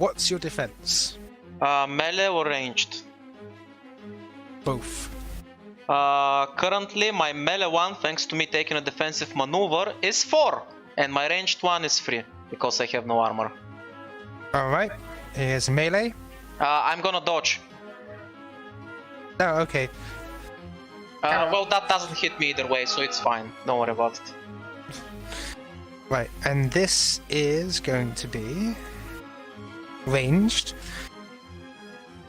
what's your defense? Melee or ranged? Both. Currently my melee one, thanks to me taking a defensive maneuver, is 4. And my ranged one is 3, because I have no armor. Alright, here's melee. I'm gonna dodge. Oh, okay. Well, that doesn't hit me either way, so it's fine. Don't worry about it. Right, and this is going to be ranged.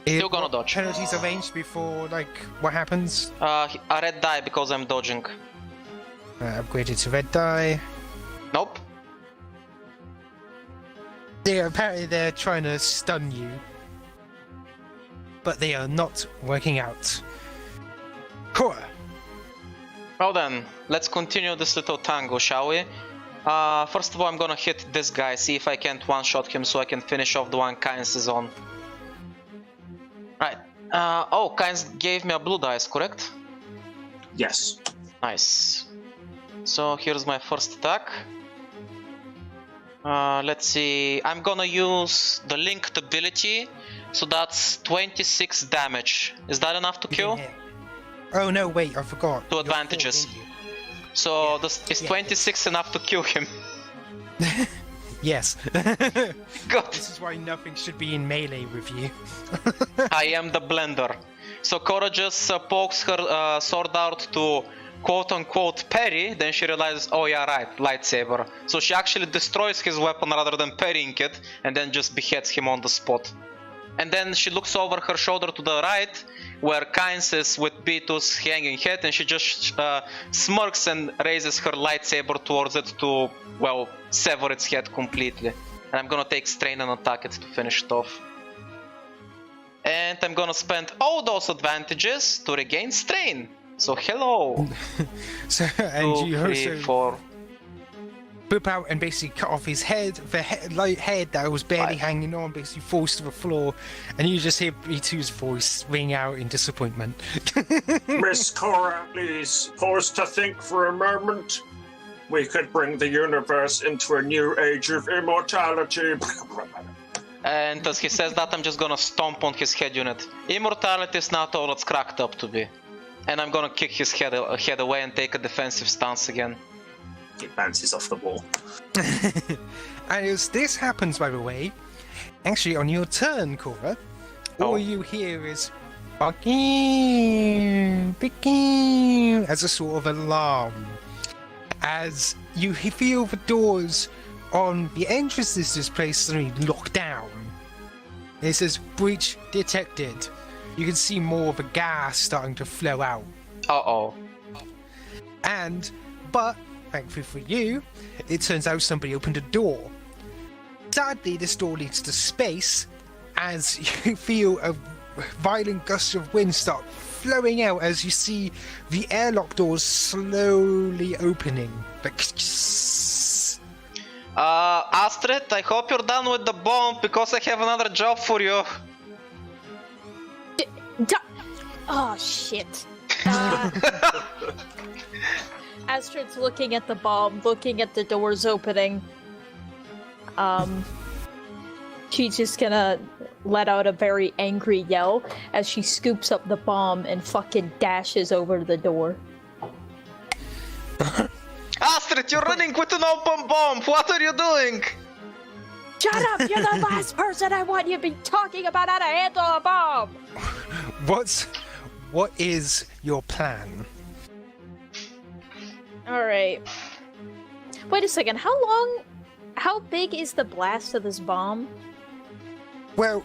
Still gonna dodge. Penalties are ranged before, like, what happens? A red die because I'm dodging. Upgraded to red die. Nope. Yeah, apparently they're trying to stun you. But they are not working out. Cora. Well then, let's continue this little tango, shall we? First of all, I'm gonna hit this guy, see if I can't one-shot him so I can finish off the one Kains is on. Right. Oh, Kains gave me a blue dice, correct? Yes. Nice. So here's my first attack. Let's see. I'm gonna use the linked ability, so that's 26 damage. Is that enough to kill? Yeah. Oh no, wait, I forgot. Two advantages. So is 26 enough to kill him? Yes. God. This is why nothing should be in melee with you. I am the blender. So Cora just pokes her sword out to quote-unquote parry, then she realizes, oh yeah, right, lightsaber. So she actually destroys his weapon rather than parrying it, and then just beheads him on the spot. And then she looks over her shoulder to the right, where Kains is with Beatus hanging head, and she just smirks and raises her lightsaber towards it to, well, sever its head completely. And I'm gonna take strain and attack it to finish it off. And I'm gonna spend all those advantages to regain strain. So hello. So, and 2, you 3, also 4. whip out and basically cut off his head, the head that was barely 5. hanging on, basically falls to the floor, and you just hear B2's voice ring out in disappointment. Miss Cora, please pause to think for a moment. We could bring the universe into a new age of immortality. And as he says that, I'm just gonna stomp on his head unit. Immortality is not all it's cracked up to be. And I'm gonna kick his head away and take a defensive stance again. It bounces off the wall. And as this happens, by the way, actually on your turn, Cora, all you hear is barking, picking, as a sort of alarm. As you feel the doors on the entrances to this place suddenly lock down. It says breach detected. You can see more of the gas starting to flow out. Uh-oh. But thankfully for you, it turns out somebody opened a door. Sadly, this door leads to space, as you feel a violent gust of wind start flowing out as you see the airlock doors slowly opening. Like, Astrid, I hope you're done with the bomb, because I have another job for you. Oh shit. Astrid's looking at the bomb, looking at the doors opening. She's just gonna let out a very angry yell as she scoops up the bomb and fucking dashes over the door. Astrid, you're running with an open bomb! What are you doing? Shut up! You're the last person I want you to be talking about how to handle a bomb! what is your plan? Alright. Wait a second, how big is the blast of this bomb? Well,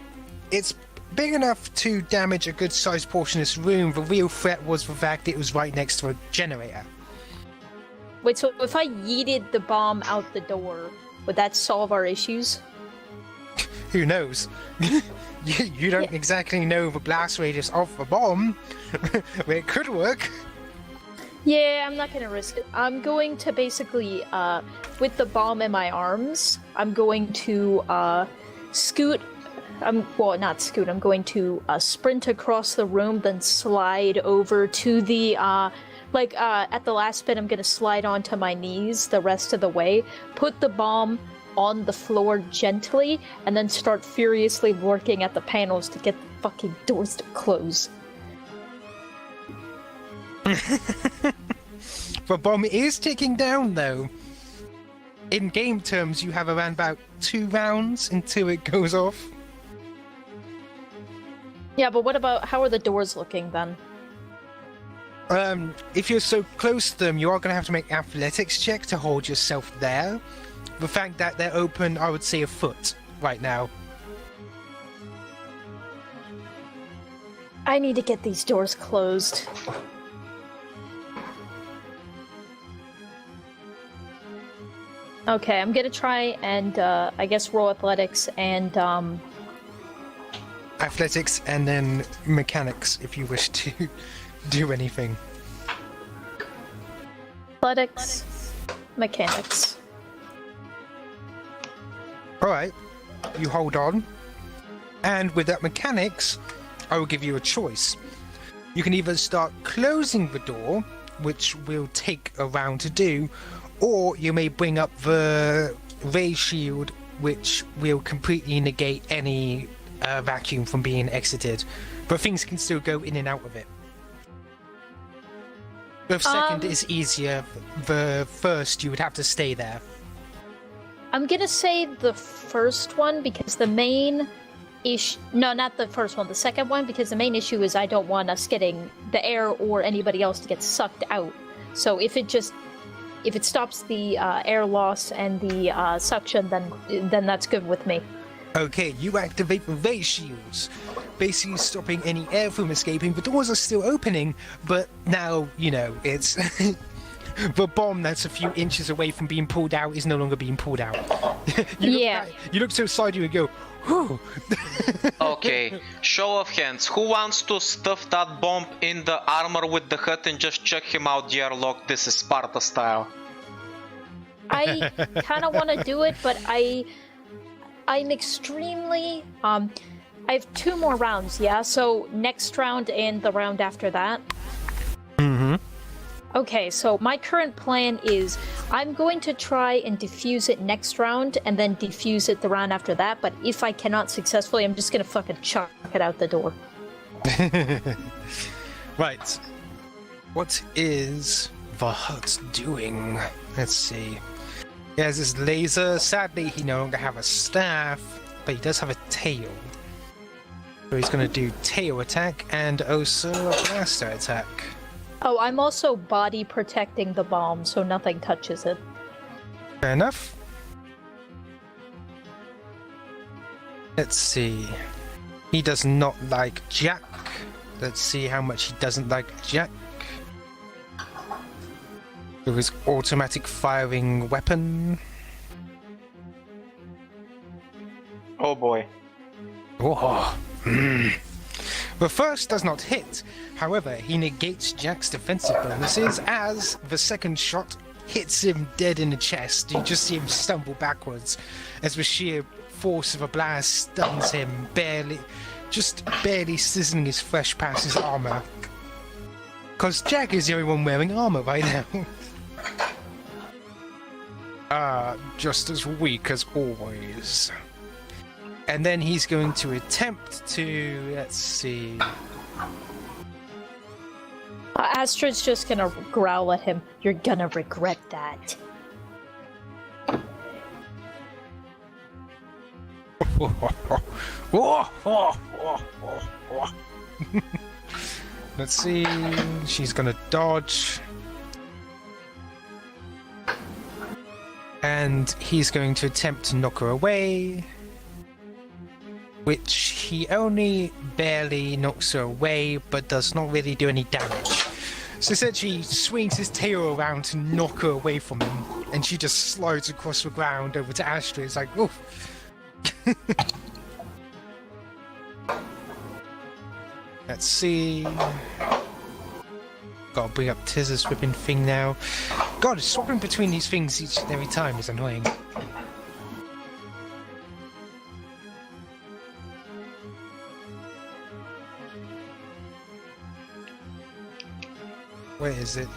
it's big enough to damage a good sized portion of this room. The real threat was the fact it was right next to a generator. Wait, so if I yeeted the bomb out the door, would that solve our issues? Who knows? you don't exactly know the blast radius of the bomb, but it could work. Yeah, I'm not gonna risk it. I'm going to basically, with the bomb in my arms, I'm going to, I'm going to, sprint across the room, then slide over to the, at the last bit, I'm gonna slide onto my knees the rest of the way, put the bomb on the floor gently and then start furiously working at the panels to get the fucking doors to close. The bomb is ticking down, though. In game terms, you have around about 2 rounds until it goes off. Yeah, but what about, how are the doors looking then? If you're so close to them, you are going to have to make an athletics check to hold yourself there. The fact that they're open, I would say a foot right now. I need to get these doors closed. Okay, I'm gonna try and, I guess roll athletics and, Athletics and then mechanics if you wish to do anything. athletics, mechanics. Alright, you hold on. And with that mechanics, I will give you a choice. You can either start closing the door, which will take a round to do, or you may bring up the ray shield, which will completely negate any vacuum from being exited. But things can still go in and out of it. The second is easier. The first, you would have to stay there. I'm gonna say the first one because the main issue... No, not the first one, the second one, because the main issue is I don't want us getting the air or anybody else to get sucked out. So if it stops the air loss and the suction, then that's good with me. Okay, you activate the ray shields, basically stopping any air from escaping. The doors are still opening, but now, you know, it's... the bomb that's a few inches away from being pulled out is no longer being pulled out. You look to the side of you and go, whew. Okay, show of hands. Who wants to stuff that bomb in the armor with the hood and just check him out the airlock? This is Sparta style. I kind of want to do it, but I'm extremely... I have 2 more rounds, yeah? So next round and the round after that? Mm-hmm. Okay, so my current plan is I'm going to try and defuse it next round and then defuse it the round after that, but if I cannot successfully, I'm just gonna fucking chuck it out the door. Right. What is the hut doing? Let's see. He has his laser. Sadly, he no longer have a staff, but he does have a tail. So he's going to do tail attack and also a blaster attack. Oh, I'm also body protecting the bomb, so nothing touches it. Fair enough. Let's see. He does not like Jack. Let's see how much he doesn't like Jack. With his automatic firing weapon. Oh boy. Oh. The first does not hit. However, he negates Jack's defensive bonuses as the second shot hits him dead in the chest. You just see him stumble backwards as the sheer force of a blast stuns him, barely sizzling his flesh past his armor. Because Jack is the only one wearing armor right now. Just as weak as always. And then he's going to attempt to, let's see... Astrid's just gonna growl at him. You're gonna regret that. Let's see, she's gonna dodge. And he's going to attempt to knock her away. Which he only barely knocks her away, but does not really do any damage. So essentially, he swings his tail around to knock her away from him, and she just slides across the ground over to Astrid. It's like, oof. Let's see. Gotta bring up Tiz's whipping thing now. God, swapping between these things each and every time is annoying. Where is it?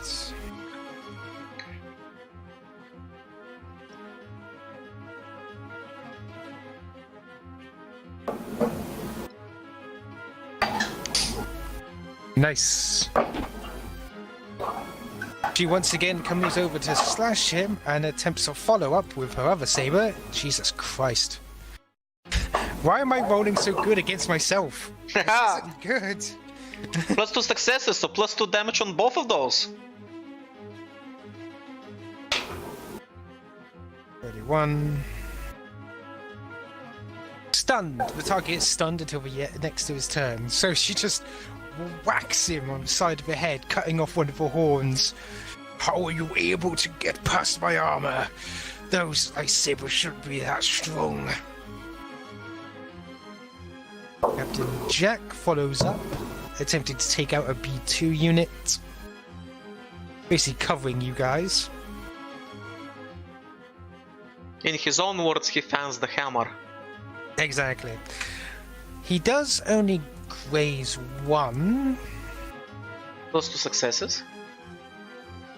Nice. She once again comes over to slash him and attempts to follow up with her other saber. Jesus Christ. Why am I rolling so good against myself? This isn't good. +2 successes, so +2 damage on both of those. 31. Stunned. The target is stunned until the next to his turn. So she just whacks him on the side of the head, cutting off one of the horns. How are you able to get past my armor? Those lightsabers shouldn't be that strong. Captain Jack follows up, attempting to take out a B2 unit. Basically covering you guys. In his own words, he fans the hammer. Exactly. He does only graze one. Those 2 successes.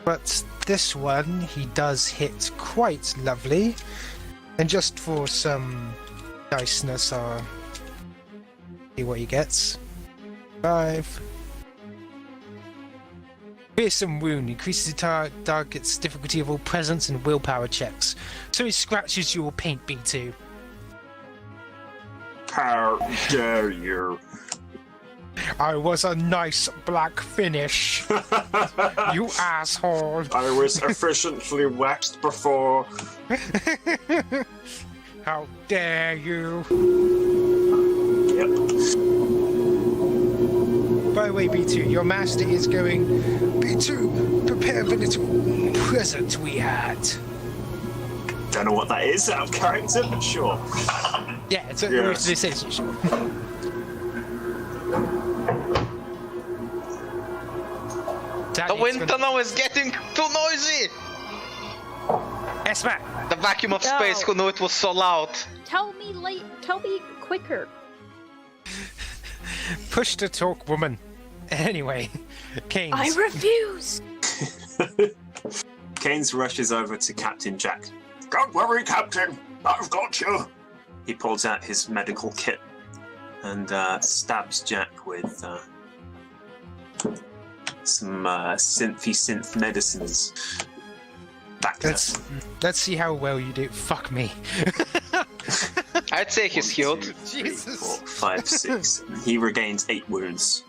But this one he does hit quite lovely. And just for some niceness, I'll see what he gets. 5. Fearsome wound increases the target's difficulty of all presence and willpower checks. So he scratches your paint B2. How dare you? I was a nice black finish. You asshole. I was efficiently waxed before. How dare you. Yep. By the way, B2, your master is going... B2, prepare the little present we had. Don't know what that is out of character, but sure. Yeah, it's a Yes. decision. The wind tunnel is getting too noisy! Esper! The vacuum of space, who knew it was so loud? Tell me quicker. Push to talk, woman. Anyway, Kains. I refuse. Kains rushes over to Captain Jack. Don't worry, Captain. I've got you. He pulls out his medical kit and stabs Jack with some synth medicines. Back Let's see how well you do. Fuck me. I'd say he's healed. Jesus. 4, 5, 6. He regains 8 wounds.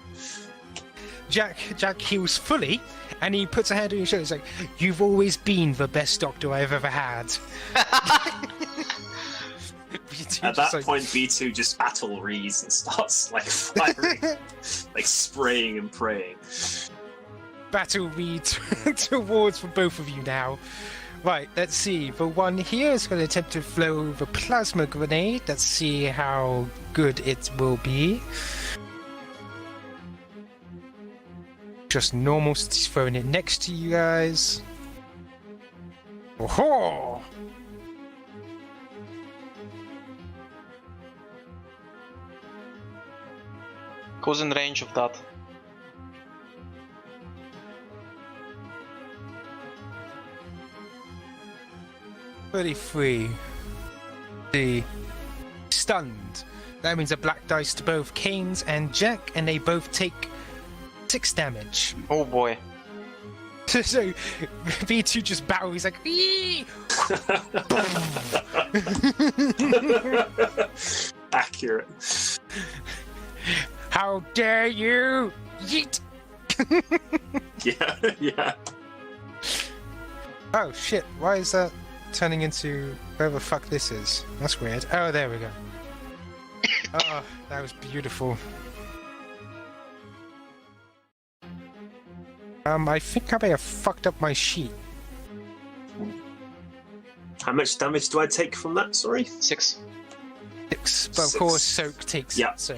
Jack heals fully, and he puts a hand on your shoulder. He's like, "You've always been the best doctor I've ever had." At that point, B2 just battle reads and starts like firing, like spraying and praying. Battle read towards for both of you now. Right, let's see. The one here is going to attempt to throw the plasma grenade. Let's see how good it will be. Just normal, so he's throwing it next to you guys. Oh-ho! Who's in range of that? $33. The stunned. That means a black dice to both Kains and Jack, and they both take 6 damage. Oh boy. So B2 just battles. He's like, "Eee!" Accurate. How dare you! Yeet! Yeah. Oh shit! Why is that turning into whatever the fuck this is? That's weird. Oh, there we go. Oh, that was beautiful. I think I may have fucked up my sheet. How much damage do I take from that? Sorry. 6. 6, but of 6. course Soak takes Yeah. it, so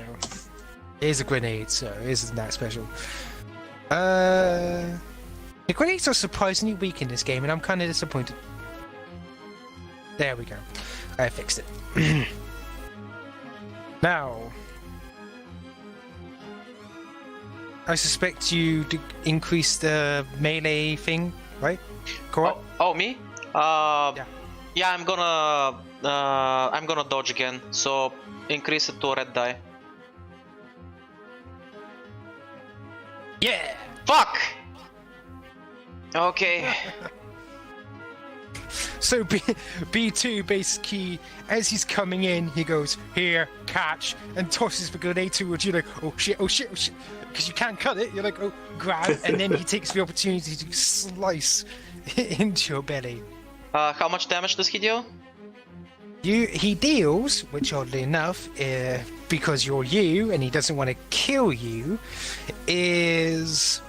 it is a grenade, so it isn't that special. The grenades are surprisingly weak in this game, and I'm kind of disappointed. There we go. I fixed it. Now, I suspect you to increase the melee thing, right? Correct? Oh, me? Yeah, I'm gonna dodge again. So increase it to a red die. Yeah! Fuck! Okay. So B2 basically, as he's coming in, he goes, here, catch, and tosses the grenade towards you like, oh shit, oh shit, oh shit. Because you can't cut it, you're like, oh, grab, and then he takes the opportunity to slice into your belly. How much damage does he deal? He deals, which oddly enough, because you're you and he doesn't want to kill you, is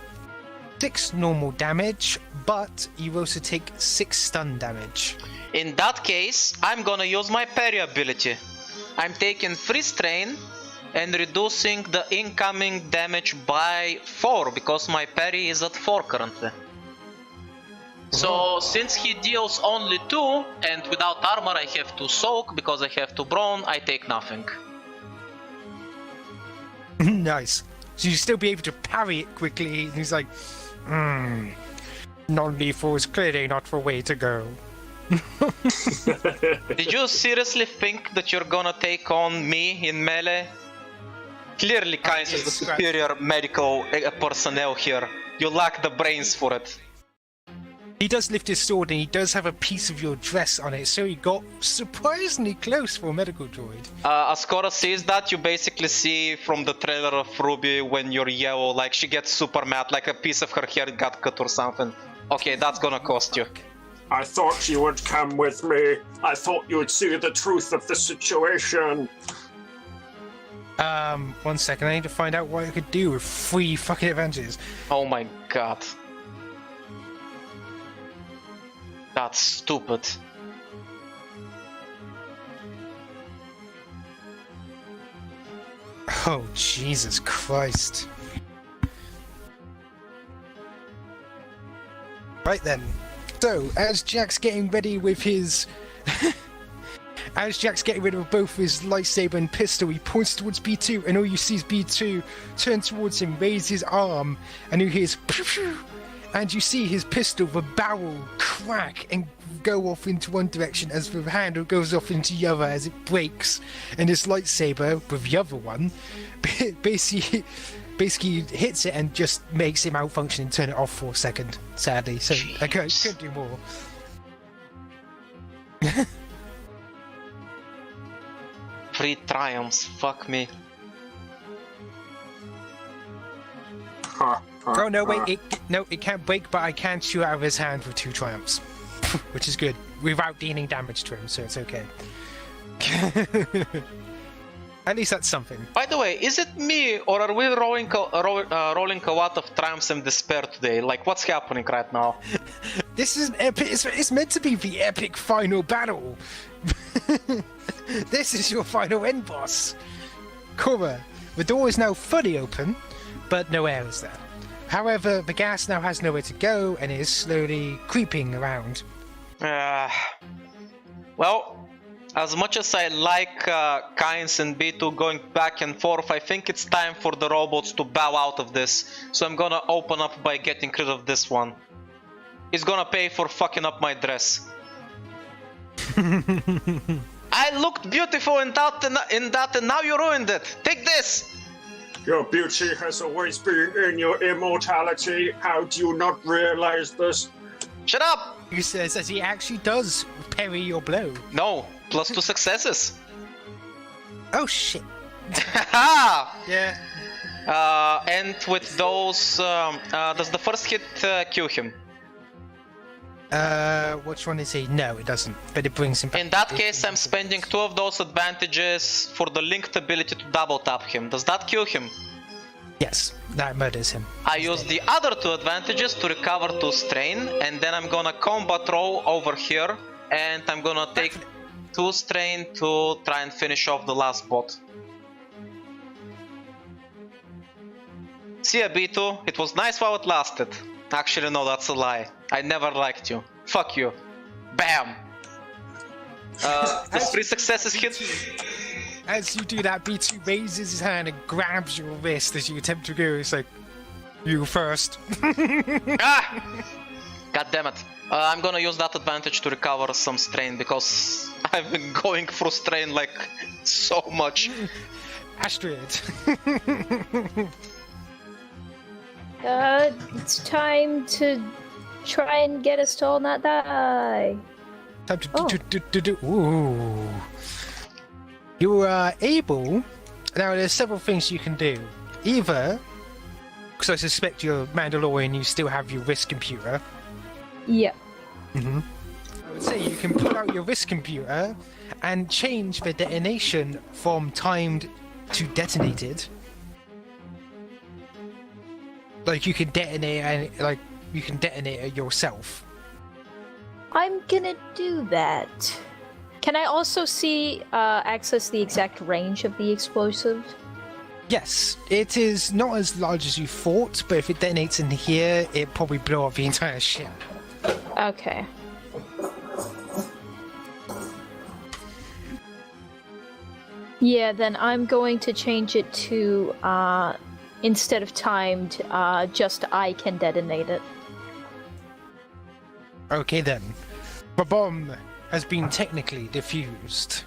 6 normal damage, but you also take 6 stun damage. In that case, I'm gonna use my parry ability. I'm taking 3 strain and reducing the incoming damage by 4 because my parry is at 4 currently. So since he deals only 2 and without armor I have to soak because I have 2 brawn, I take nothing. Nice. So you still be able to parry it quickly, and he's like, non-lethal is clearly not the way to go. Did you seriously think that you're gonna take on me in melee? Clearly Kains is the superior medical personnel here. You lack the brains for it. He does lift his sword and he does have a piece of your dress on it, so he got surprisingly close for a medical droid. As Cora sees that, you basically see from the trailer of Ruby when you're yellow, like she gets super mad, like a piece of her hair got cut or something. Okay, that's gonna cost you. I thought you would come with me. I thought you would see the truth of the situation. 1 second, I need to find out what I could do with 3 fucking advantages. Oh my god. That's stupid. Oh, Jesus Christ. Right then. So, as Jack's getting ready with his... As Jack's getting rid of both his lightsaber and pistol, he points towards B2, and all you see is B2 turn towards him, raise his arm, and you hear his pew pew, and you see his pistol, the barrel, crack and go off into one direction as the handle goes off into the other as it breaks, and his lightsaber, with the other one, basically hits it and just makes it malfunction and turn it off for a second, sadly. So I couldn't do more. 3 triumphs, fuck me. Oh no, wait, it can't break, but I can shoot out of his hand with 2 triumphs, which is good, without dealing damage to him, so it's okay. At least that's something. By the way, is it me or are we rolling a lot of triumphs and despair today? Like, what's happening right now? This is epic. It's meant to be the epic final battle. This is your final end boss. Cora, the door is now fully open, but no air is there. However, the gas now has nowhere to go and is slowly creeping around. Well, as much as I like Kains and B2 going back and forth, I think it's time for the robots to bow out of this. So I'm gonna open up by getting rid of this one. He's gonna pay for fucking up my dress. I looked beautiful in that and now you ruined it. Take this! Your beauty has always been in your immortality. How do you not realize this? Shut up! He says as he actually does parry your blow. No, plus 2 successes. Oh shit. Yeah. And with those, does the first hit kill him? Which one is he? No, it doesn't. But it brings him back. In that case, I'm spending 2 of those advantages for the linked ability to double tap him. Does that kill him? Yes, that murders him. I use the other 2 advantages to recover 2 strain, and then I'm gonna combat roll over here, and I'm gonna take 2 strain to try and finish off the last bot. See ya, B2. It was nice while it lasted. Actually, no, that's a lie. I never liked you. Fuck you. Bam! The 3 successes hit. As you do that, B2 raises his hand and grabs your wrist as you attempt to go. It's like, you first. Ah! God damn it. I'm gonna use that advantage to recover some strain because I've been going through strain like so much. Astrid. It's time to try and get us to all not die. Time to do. Ooh. You are able. Now, there's several things you can do. Either, because I suspect you're Mandalorian, you still have your wrist computer. Yeah. I would say you can pull out your wrist computer and change the detonation from timed to detonated. Like you can detonate it yourself. I'm gonna do that. Can I also access the exact range of the explosive? Yes, it is not as large as you thought, but if it detonates in here, it'd probably blow up the entire ship. Okay. Yeah, then I'm going to change it to, instead of timed, just I can detonate it. Okay then. The bomb has been technically defused.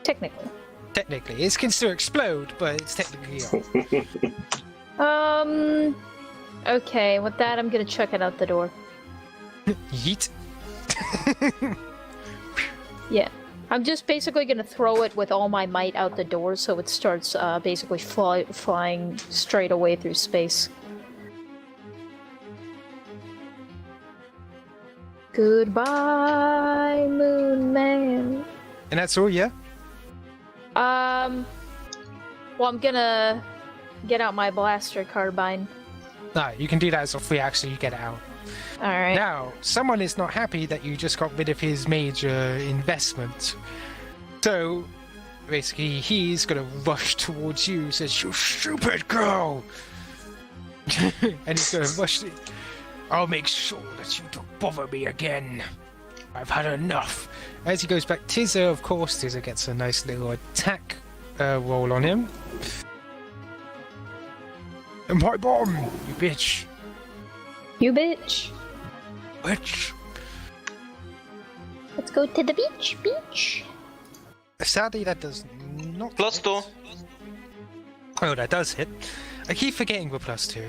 Technically. Technically. It can still explode, but it's technically off. Okay, with that I'm gonna chuck it out the door. Yeet. Yeah. I'm just basically gonna throw it with all my might out the door so it starts basically flying straight away through space. Goodbye, Moon Man. And that's all, yeah? Well, I'm gonna get out my blaster carbine. No, you can do that as a free action, you get it out. Alright. Now, someone is not happy that you just got rid of his major investment. So, basically, he's gonna rush towards you, says, "You stupid girl!" And he's gonna rush it. "I'll make sure that you don't bother me again. I've had enough." As he goes back, Tizza, of course, Tizza gets a nice little attack roll on him. And my bomb, you bitch. You bitch. Bitch. Let's go to the beach. Sadly, that does not. +2. Oh, that does hit. I keep forgetting the +2.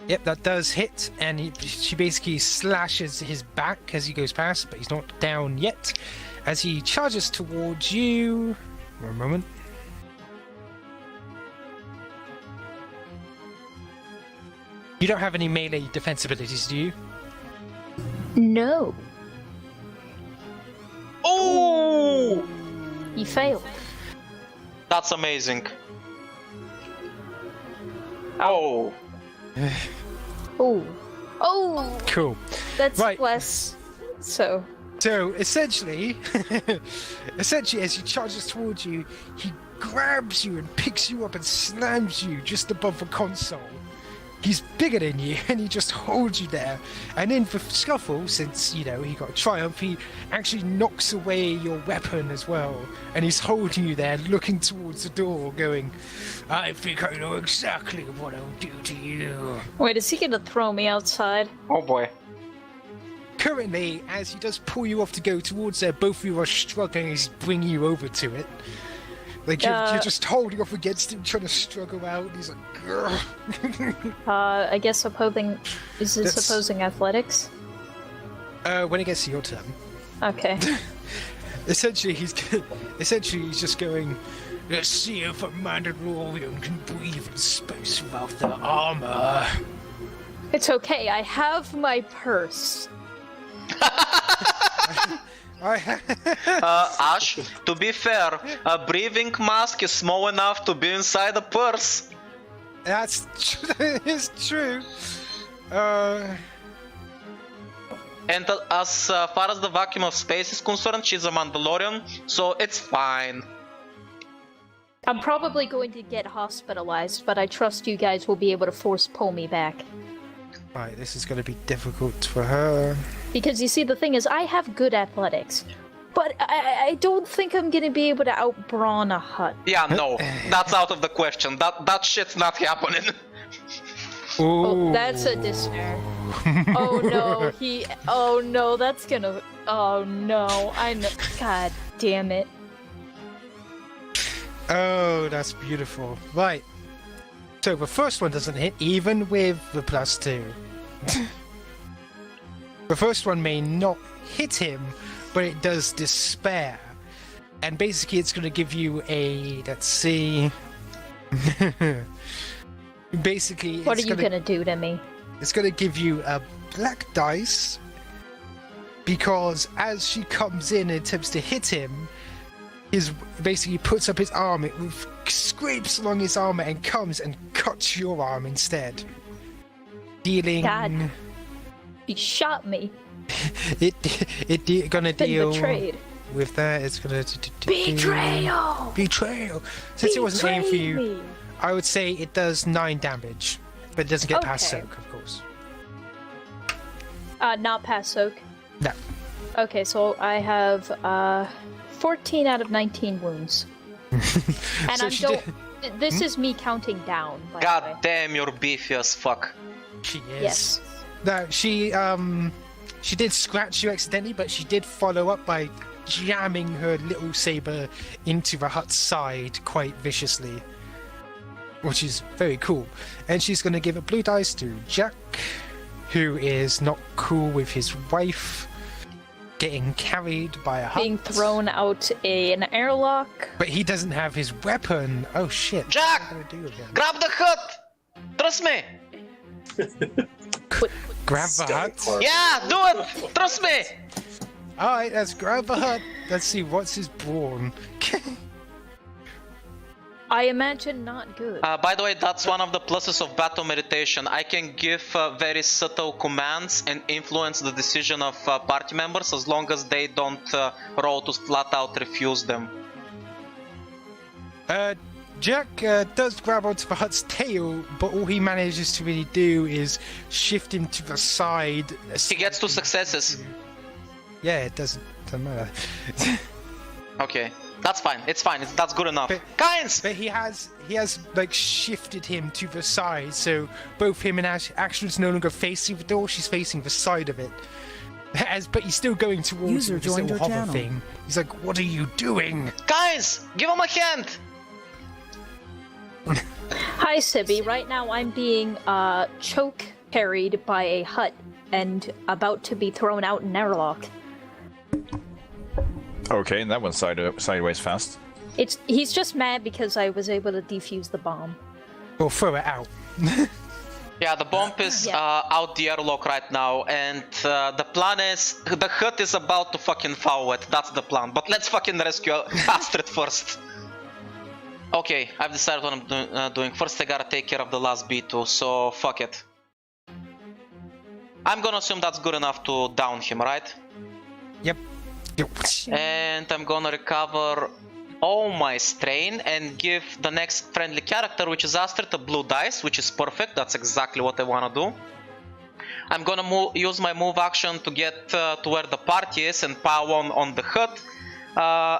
Yep, that does hit, and she basically slashes his back as he goes past, but he's not down yet. As he charges towards you. One moment. You don't have any melee defense abilities, do you? No. Oh! You failed. That's amazing. Oh. Oh! Cool. That's Right. less. So essentially, as he charges towards you, he grabs you and picks you up and slams you just above the console. He's bigger than you, and he just holds you there. And in the scuffle, since, he got a triumph, he actually knocks away your weapon as well. And he's holding you there, looking towards the door, going, "I think I know exactly what I'll do to you." wait, is he gonna throw me outside? Oh boy. Currently, as he does pull you off to go towards there, both of you are struggling as he's bringing you over to it. Like, you're just holding off against him, trying to struggle out, and he's like, "Grr." I guess opposing. Is this opposing athletics? When it gets to your turn. Okay. Essentially, he's just going, "Let's see if a Mandalorian can breathe in space without the armor." It's okay, I have my purse. Ash, to be fair, a breathing mask is small enough to be inside a purse. It's true. And as far as the vacuum of space is concerned, she's a Mandalorian, so it's fine. I'm probably going to get hospitalized, but I trust you guys will be able to force pull me back. Right, this is going to be difficult for her. Because you see, the thing is, I have good athletics, but I don't think I'm gonna be able to out-brawn a hut. Yeah, no, that's out of the question. That shit's not happening. Oh, that's a disner. Oh no, oh no, that's gonna... Oh no, I know... God damn it. Oh, that's beautiful. Right. So the first one doesn't hit, even with the +2. The first one may not hit him, but it does despair. And basically it's going to give you a... Let's see... Basically, What are you gonna do to me? It's going to give you a black dice, because as she comes in and attempts to hit him, basically puts up his arm, it scrapes along his armor and comes and cuts your arm instead. Dealing... God. He shot me. It gonna Been deal betrayed. with that. It's gonna Betrayal! Betrayal. Since it wasn't aimed for you, Me. I would say it does 9 damage, but it doesn't get past Okay. soak, of course. Not past soak. No. Okay, so I have 14 out of 19 wounds. And So I'm she don't. did- This is me counting down. By the way. God damn, you're beefy as fuck. She is. Yes. No, she did scratch you accidentally, but she did follow up by jamming her little saber into the hut's side quite viciously, which is very cool. And she's going to give a blue dice to Jack, who is not cool with his wife getting carried by a hut. Being thrown out an airlock. But he doesn't have his weapon. Oh shit. Jack! What am I gonna do with him? Grab the hut! Trust me! Grab the hut. Yeah, do it! Trust me! Alright, let's grab the hut. Let's see, what's his brawn? I imagine not good. By the way, that's one of the pluses of battle meditation. I can give very subtle commands and influence the decision of party members as long as they don't roll to flat out refuse them. Jack does grab onto the hut's tail, but all he manages to really do is shift him to the side. He gets 2 successes. Yeah, it doesn't matter. Okay, that's fine. It's fine. That's good enough. But- Kains! But he has like shifted him to the side, so both him and Astrid's no longer facing the door. She's facing the side of it. But he's still going towards User with this joined little your hover channel. thing. He's like, "What are you doing?" Kains! Give him a hand! Hi, Sibby. Right now I'm being choke carried by a hut and about to be thrown out in an airlock. Okay, and that went sideways fast. He's just mad because I was able to defuse the bomb. Or throw it out. Yeah, the bomb is Yeah. out the airlock right now, and the plan is the hut is about to fucking foul it. That's the plan. But let's fucking rescue Astrid first. Okay, I've decided what I'm doing. First, I gotta take care of the last B2, so fuck it. I'm gonna assume that's good enough to down him, right? Yep. And I'm gonna recover all my strain and give the next friendly character, which is Astrid, a blue dice, which is perfect. That's exactly what I wanna do. I'm gonna use my move action to get to where the party is and pile on the hut.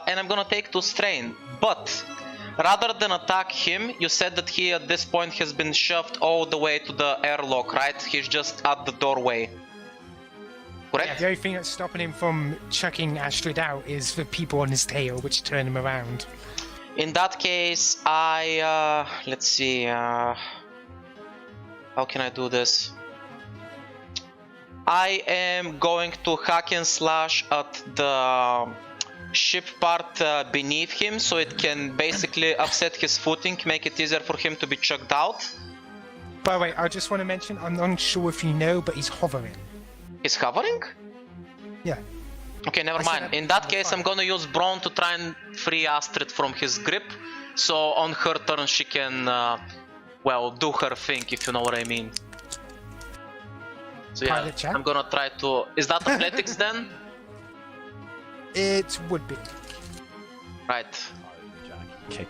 And I'm gonna take 2 strain. But rather than attack him, you said that he at this point has been shoved all the way to the airlock, right? He's just at the doorway. Yeah, Correct? the only thing that's stopping him from chucking Astrid out is the people on his tail, which turn him around. In that case, I let's see. How can I do this? I am going to hack and slash at the ship part beneath him, so it can basically upset his footing, make it easier for him to be chucked out. By the way, I just want to mention, I'm not sure if you know, but he's hovering. He's hovering? Yeah. Okay, never I said mind. that In that before. case, I'm gonna use Brawn to try and free Astrid from his grip. So on her turn, she can, well, do her thing, if you know what I mean. So yeah, Pilot check. I'm gonna try to... Is that athletics then? It would be. Right. Kick.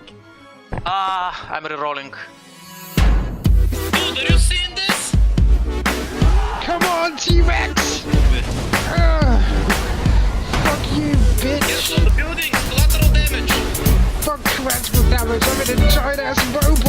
I'm rerolling. Dude, are you seeing this? Come on, T-Rex! Fuck you, bitch! the building, collateral damage. Fuck collateral damage, I'm in a giant ass robot!